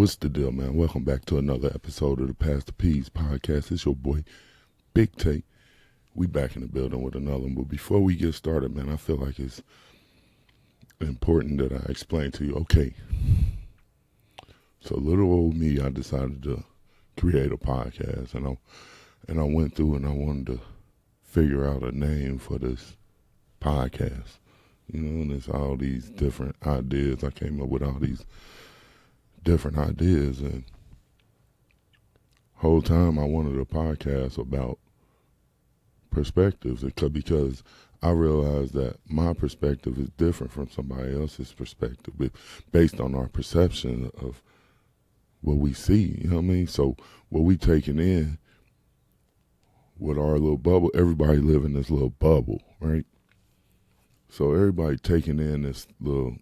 What's the deal, man? Welcome back to another episode of the Pastor P's podcast. It's your boy, Big Tate. We back in the building with another one. But before we get started, man, I feel like it's important that I explain to you, okay, so little old me, I decided to create a podcast. And I went through and I wanted to figure out a name for this podcast. You know, and it's all these different ideas. I came up with all these different ideas, and whole time I wanted a podcast about perspectives because I realized that my perspective is different from somebody else's perspective based on our perception of what we see, you know what I mean? So what we taking in with our little bubble, everybody live in this little bubble, right? So everybody taking in this little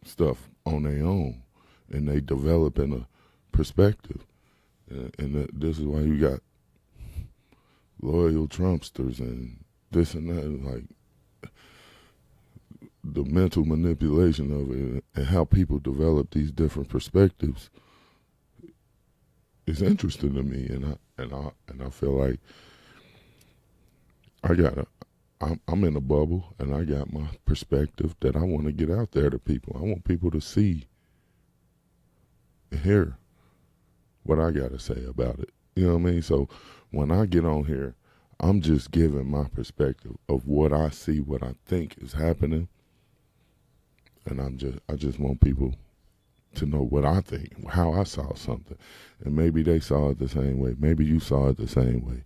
stuff on their own, and they developing a perspective. And this is why you got loyal Trumpsters and this and that, like the mental manipulation of it and how people develop these different perspectives is interesting to me, and I feel like I'm in a bubble, and I got my perspective that I want to get out there to people. I want people to see and hear what I got to say about it. You know what I mean? So when I get on here, I'm just giving my perspective of what I see, what I think is happening, and I just want people to know what I think, how I saw something, and maybe they saw it the same way. Maybe you saw it the same way.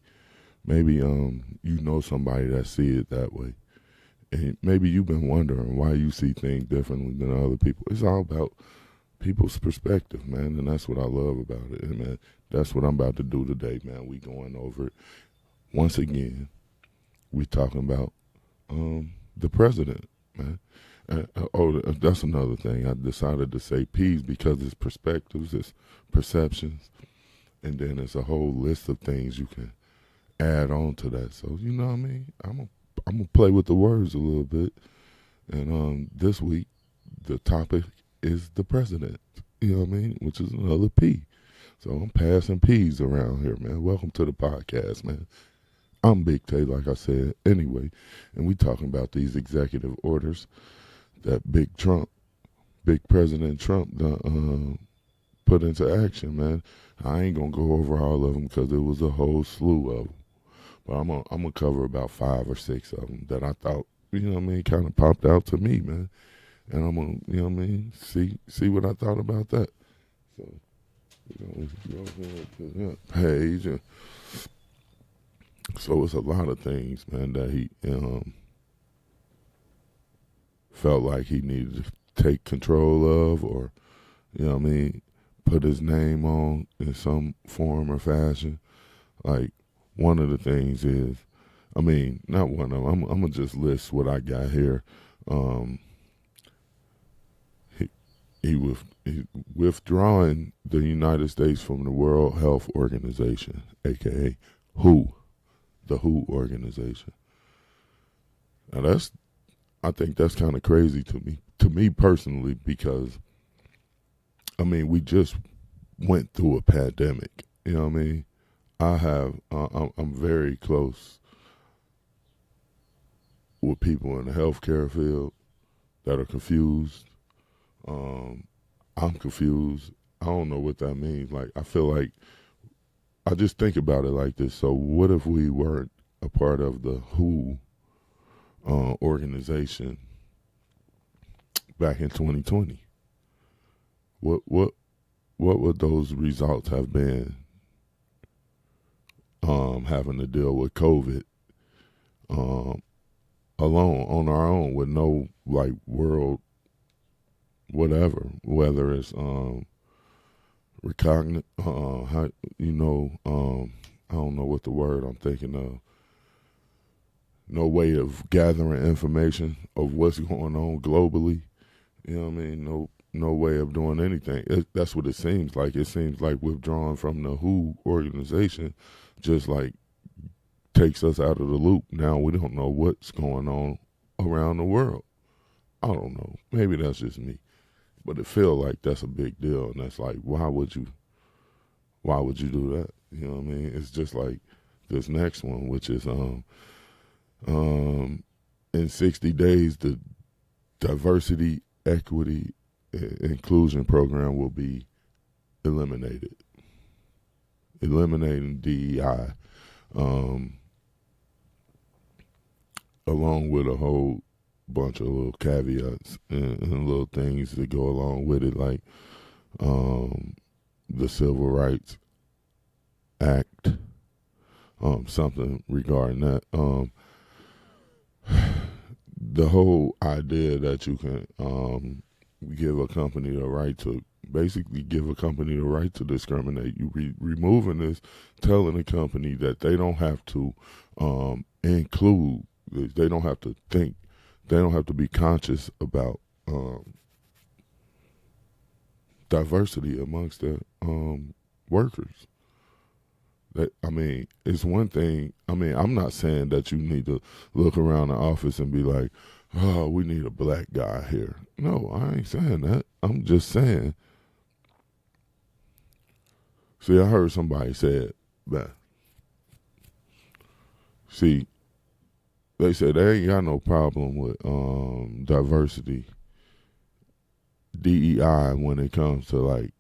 Maybe you know somebody that see it that way, and maybe you've been wondering why you see things differently than other people. It's all about people's perspective, man, and that's what I love about it. And man, that's what I'm about to do today, man. We going over it once again. We talking about the president, man. That's another thing. I decided to say P's because it's perspectives, it's perceptions, and then it's a whole list of things you can add on to that. So you know what I mean? I'm gonna play with the words a little bit. And this week the topic is the president. You know what I mean? Which is another P. So I'm passing P's around here, man. Welcome to the podcast, man. I'm Big Tay, like I said, anyway, and we talking about these executive orders that Big President Trump put into action, man. I ain't gonna go over all of them because it was a whole slew of them. But I'm gonna cover about 5 or 6 of them that I thought, you know what I mean, kind of popped out to me, man. And I'm gonna, you know what I mean, see what I thought about that. So, let's go ahead to that page. So it's a lot of things, man, that he felt like he needed to take control of, or, you know what I mean, put his name on in some form or fashion. Like, one of the things is, I mean, not one of them, I'm going to just list what I got here. He withdrawing the United States from the World Health Organization, a.k.a. WHO, the WHO organization. Now I think that's kind of crazy to me personally, because, I mean, we just went through a pandemic, you know what I mean? I'm very close with people in the healthcare field that are confused. I'm confused. I don't know what that means. Like, I feel like, I just think about it like this. So what if we weren't a part of the WHO organization back in 2020? What would those results have been? Having to deal with COVID alone, on our own, with no, like, world whatever, whether it's recognizant, how, you know, I don't know what the word I'm thinking of. No way of gathering information of what's going on globally. You know what I mean? No way of doing anything. That's what it seems like. It seems like withdrawing from the WHO organization just like takes us out of the loop. Now we don't know what's going on around the world. I don't know. Maybe that's just me. But it feel like that's a big deal, and that's like, why would you do that? You know what I mean? It's just like this next one, which is in 60 days, the diversity, equity, inclusion program will be eliminated. Eliminating DEI, along with a whole bunch of little caveats and little things that go along with it, like the Civil Rights Act, something regarding that. The whole idea that you can give a company the right to basically give a company the right to discriminate. You removing this, telling a company that they don't have to include, they don't have to think, they don't have to be conscious about diversity amongst their workers. I mean, it's one thing. I mean, I'm not saying that you need to look around the office and be like, oh, we need a black guy here. No, I ain't saying that. I'm just saying. See, I heard somebody say that. See, they said they ain't got no problem with diversity, DEI, when it comes to like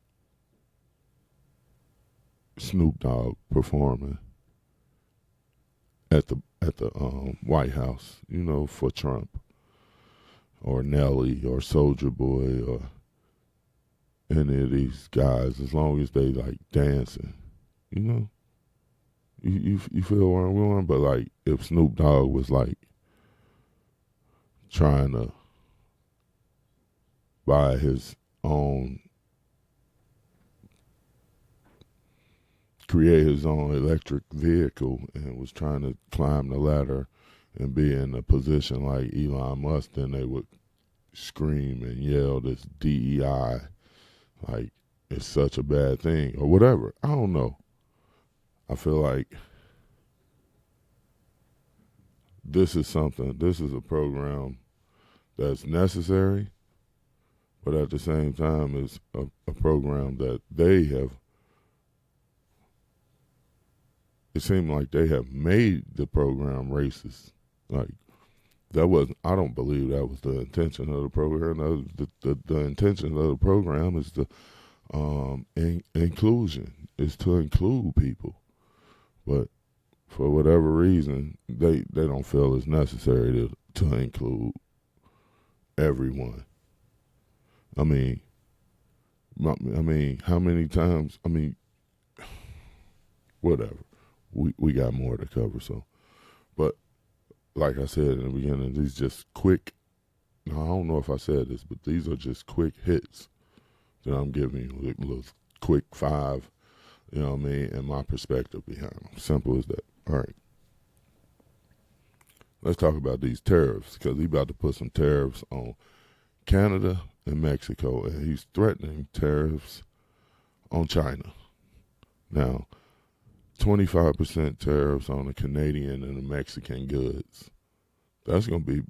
Snoop Dogg performing at the White House, you know, for Trump, or Nelly, or Soulja Boy, or any of these guys, as long as they like dancing, you know. You feel where I'm going? But like, if Snoop Dogg was like trying to buy his own, create his own electric vehicle, and was trying to climb the ladder and be in a position like Elon Musk, then they would scream and yell this DEI, like it's such a bad thing or whatever. I don't know. I feel like this is a program that's necessary, but at the same time it's a program that they have, it seemed like they have made the program racist. Like, I don't believe that was the intention of the program. The intention of the program is the inclusion, is to include people. But for whatever reason, they don't feel it's necessary to include everyone. I mean, how many times? I mean, whatever. We got more to cover. So, but like I said in the beginning, these just quick. I don't know if I said this, but these are just quick hits that I'm giving you, little quick five. You know what I mean? And my perspective behind them. Simple as that. All right. Let's talk about these tariffs, because he's about to put some tariffs on Canada and Mexico, and he's threatening tariffs on China. Now, 25% tariffs on the Canadian and the Mexican goods. That's gonna be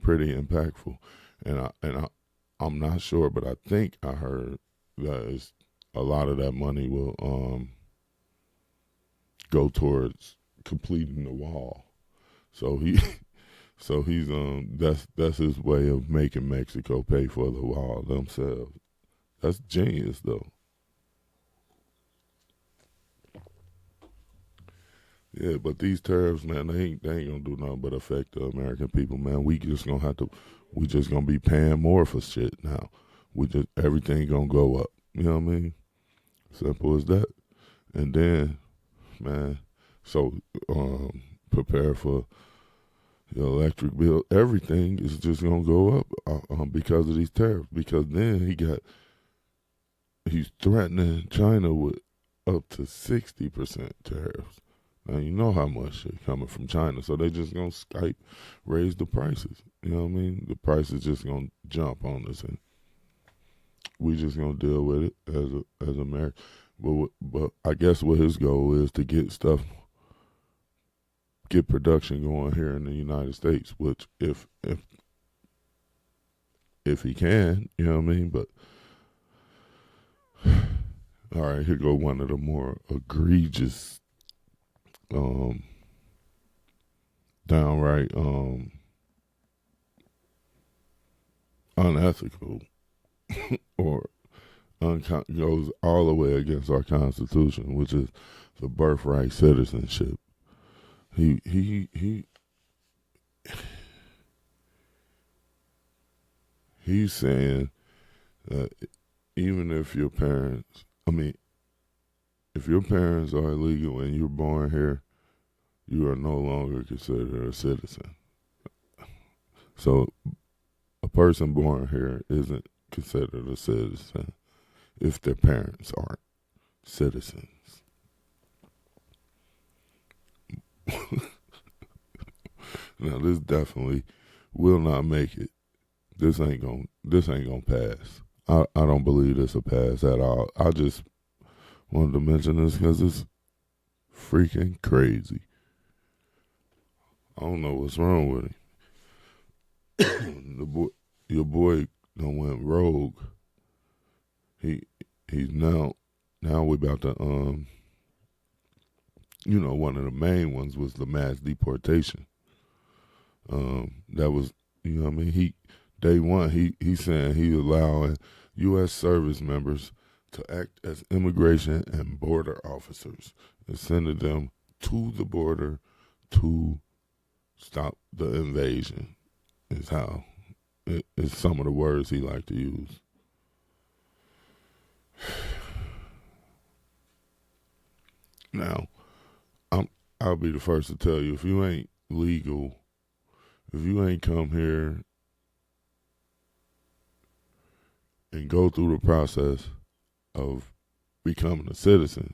pretty impactful, and I'm not sure, but I think I heard that a lot of that money will go towards completing the wall. So he's that's his way of making Mexico pay for the wall themselves. That's genius, though. Yeah, but these tariffs, man, they ain't gonna do nothing but affect the American people, man. We just gonna be paying more for shit now. Everything gonna go up. You know what I mean? Simple as that. And then, man, so prepare for the electric bill. Everything is just gonna go up because of these tariffs. Because then he's threatening China with up to 60% tariffs. Now, you know how much shit coming from China, so they just gonna raise the prices. You know what I mean? The price is just gonna jump on us, and we just gonna deal with it as America. But I guess what his goal is to get production going here in the United States. Which if if he can, you know what I mean? But all right, here go one of the more egregious, downright unethical or goes all the way against our Constitution, which is the birthright citizenship. He's saying that even if your parents, if your parents are illegal and you're born here, you are no longer considered a citizen. So a person born here isn't considered a citizen if their parents aren't citizens. Now this definitely will not make it. This ain't gonna pass. I don't believe this will pass at all. I just wanted to mention this because it's freaking crazy. I don't know what's wrong with him. Your boy done went rogue. He's now we about to one of the main ones was the mass deportation. That was, you know what I mean? Day one, he's saying he's allowing U.S. service members to act as immigration and border officers and sending them to the border to stop the invasion. Is how is some of the words he like to use. Now, I'll be the first to tell you, if you ain't legal, if you ain't come here and go through the process of becoming a citizen,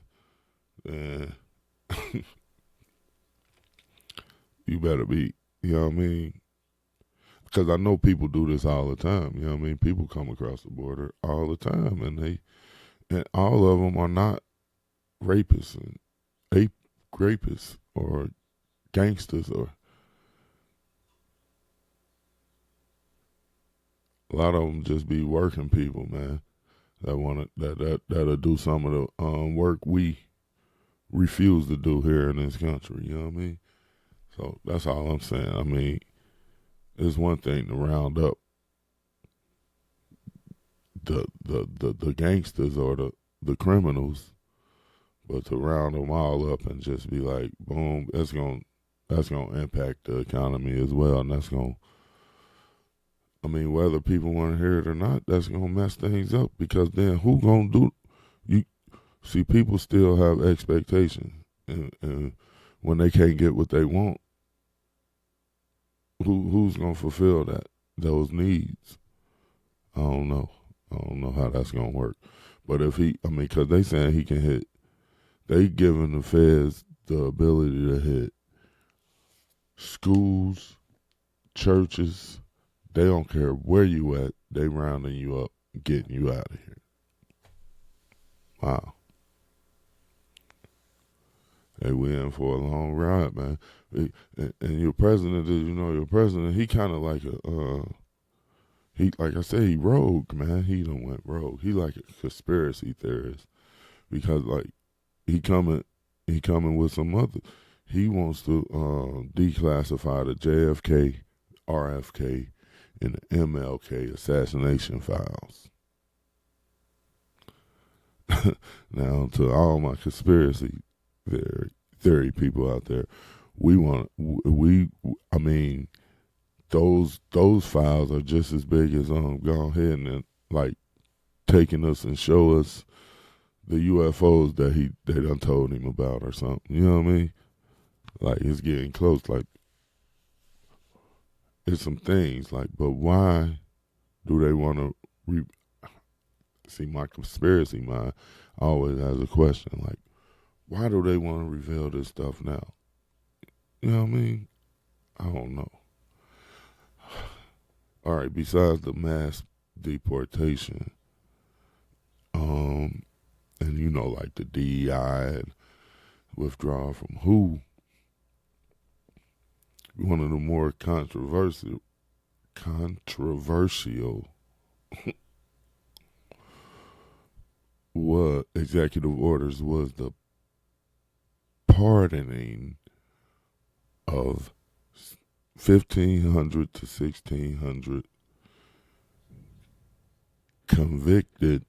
then you better be, you know what I mean? Because I know people do this all the time, you know what I mean? People come across the border all the time, and all of them are not rapists and rapists or gangsters, or a lot of them just be working people, man, that want that'll do some of the work we refuse to do here in this country. You know what I mean? So that's all I'm saying. I mean, it's one thing to round up the gangsters or the criminals, but to round them all up and just be like, boom, that's gonna impact the economy as well, and that's gonna, I mean, whether people want to hear it or not, that's gonna mess things up, because then who gonna do? You see, people still have expectations, and when they can't get what they want, who's gonna fulfill those needs? I don't know. I don't know how that's gonna work. But if because they saying he can hit, they giving the feds the ability to hit schools, churches. They don't care where you at. They rounding you up, getting you out of here. Wow. Hey, we in for a long ride, man. And your president, your president, he kind of like like I said, he rogue, man. He done went rogue. He like a conspiracy theorist, because like he coming with some other. He wants to declassify the JFK, RFK, and the MLK assassination files. Now, to all my conspiracy theory people out there, those files are just as big as go ahead and like taking us and show us the UFOs that they done told him about or something. You know what I mean? Like, it's getting close. Like, it's some things like, but why do they want to see? My conspiracy mind always has a question, like, why do they want to reveal this stuff now? You know what I mean? I don't know. All right, besides the mass deportation, and like the D.E.I and withdrawal from WHO, one of the more controversial what executive orders was the pardoning of 1,500 to 1,600 convicted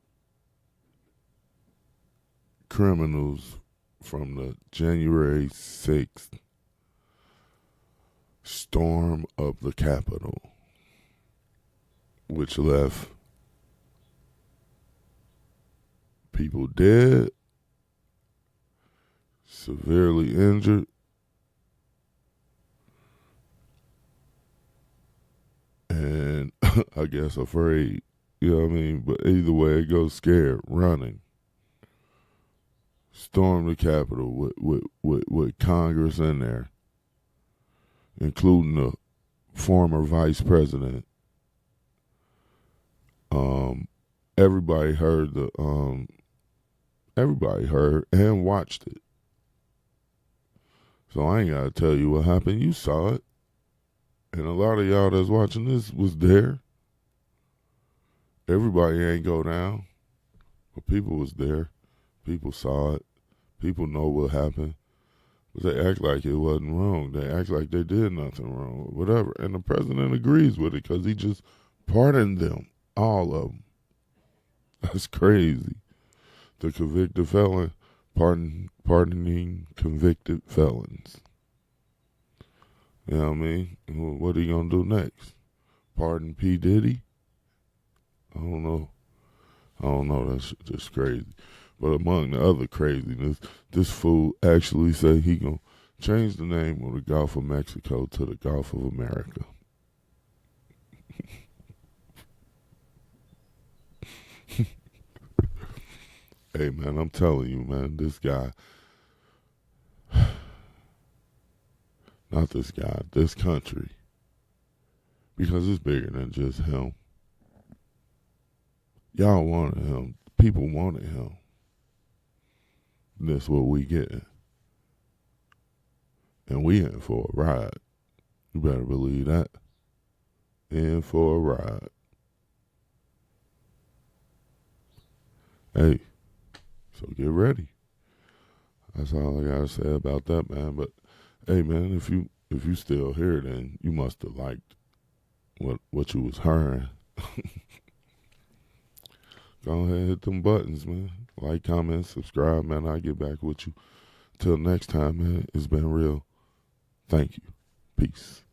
criminals from the January 6th storm of the Capitol, which left people dead, severely injured, and I guess afraid. You know what I mean? But either way, it goes scared, running. Storm the Capitol with Congress in there, including the former vice president. Everybody heard everybody heard and watched it. So I ain't gotta tell you what happened. You saw it. And a lot of y'all that's watching this was there. Everybody ain't go down, but people was there. People saw it. People know what happened. But they act like it wasn't wrong. They act like they did nothing wrong, whatever. And the president agrees with it because he just pardoned them, all of them. That's crazy. The convicted felon pardoning convicted felons. You know what I mean? What are you going to do next? Pardon P. Diddy? I don't know. That's just crazy. But among the other craziness, this fool actually said he going to change the name of the Gulf of Mexico to the Gulf of America. Hey, man, I'm telling you, man, this guy, not this guy, this country, because it's bigger than just him. Y'all wanted him. People wanted him. And that's what we getting. And we in for a ride. You better believe that. In for a ride. Hey, so get ready. That's all I gotta say about that, man. But hey, man, if you still here, then you must have liked what you was hearing. Go ahead and hit them buttons, man. Like, comment, subscribe, man. I'll get back with you. Till next time, man. It's been real. Thank you. Peace.